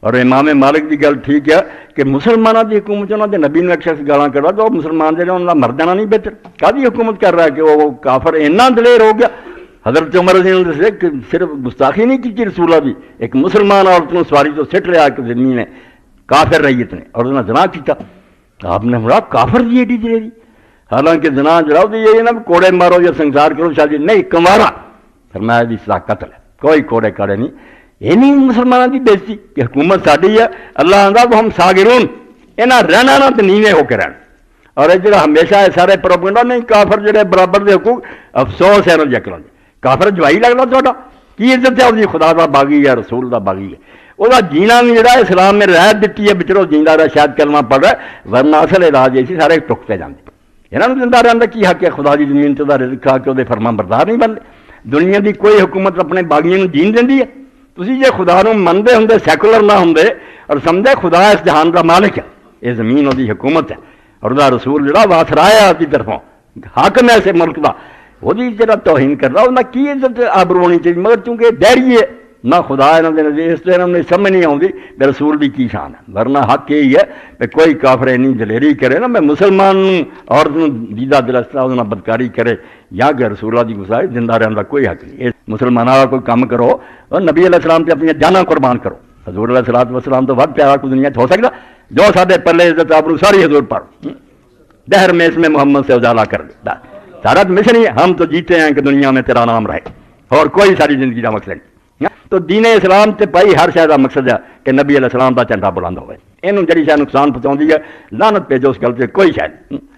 اور امام مالک کی گل ٹھیک ہے کہ مسلمانوں کی حکومت انہوں نے نبی نے ایک شخص گالاں کرا تو مسلمان جہاں انہوں کا مر جانا نہیں بہتر. کدی حکومت کر رہا ہے کہ وہ کافر اتنا دلیر ہو گیا. حضرت عمر رضی اللہ عنہ نے کہ صرف گستاخی نہیں کی رسول اللہ بھی، ایک مسلمان عورت کو سواری تو سٹ لیا کہ زمین ہے کافر ریت نے اور انہوں نے جناح کیتا. آپ نے بڑا کافر جی ایڈی دلیری. حالانکہ جناح جڑاؤ تو یہ نا کوڑے مارو یا سنسار کرو شاید نہیں کمارا فرمایا جی سزا قتل ہے، کوئی کوڑے کاڑے نہیں. یہ نہیں مسلمانوں کی بےزتی کہ حکومت ساری ہے. اللہ آتا تو ہم ساگرون یہاں رہنا نہ تو نیویں ہو کے رہنا. اور یہ جڑا ہمیشہ ہے سارے پروپیگنڈا نہیں کافر جڑے برابر دے حقوق افسوس ہے انہوں نے اکلوں کافر جوائی لگتا تا کی عزت ہے وہ خدا دا باغی ہے رسول دا باغی ہے. وہ جینا بھی جڑا اسلام نے رعایت دیتی ہے بچرو جینا رہا شاید کلمہ پڑھ رہا ہے ورنہ اصل علاج ایسی سارے ٹکتے جاتے. یہاں زندہ رہتا کی حق ہے خدا کی زمین سے رزق کھا کے وہ فرما بردار نہیں بنتے. دنیا کی کوئی حکومت اپنے باغیوں جین دینی ہے. تھی جی خدا نو منتے ہوں سیکولر نہ ہوں اور سمجھے خدا اس جہان کا مالک ہے، یہ زمین وہی حکومت ہے اور وہ رسول جڑا واسرایا آپ کی طرفوں حاکم ہے اسے ملک کا وہی جڑا توہین کر رہا انہیں کی عزت آبرو ہونی چاہیے. مگر چونکہ ڈیری ہے نہ خدا یہاں کے نظر اس طرح انہیں سمجھ نہیں آتی کہ رسول بھی کی شان ہے. ورنہ حق یہی ہے کہ کوئی کافر نہیں دلیری کرے نا میں مسلمان عورت دیدہ دلستہ وہ بدکاری کرے یا کہ رسول اللہ کی گزارش زندہ رہنے کا کوئی حق نہیں. مسلمانوں کا کوئی کام کرو اور نبی علیہ السلام سے اپنی جاناں قربان کرو. حضور علیہ الصلوۃ والسلام تو بہت پیارا کو دنیا ہو سکتا جو سارے پلے عزت آپ ساری حضور پڑھو دہر میں اس میں محمد سے اجالا کر دے. سارا تو مشن ہی ہم تو جیتے ہیں کہ دنیا میں تیرا نام رہے اور کوئی ساری زندگی کا مقصد نہیں. تو دین اسلام سے پائی ہر شے کا مقصد ہے کہ نبی علیہ السلام کا جھنڈا بلند ہوئے. یہ جڑی شاید نقصان پہنچاؤں ہے لعنت بھیجو اس گل سے کوئی شاید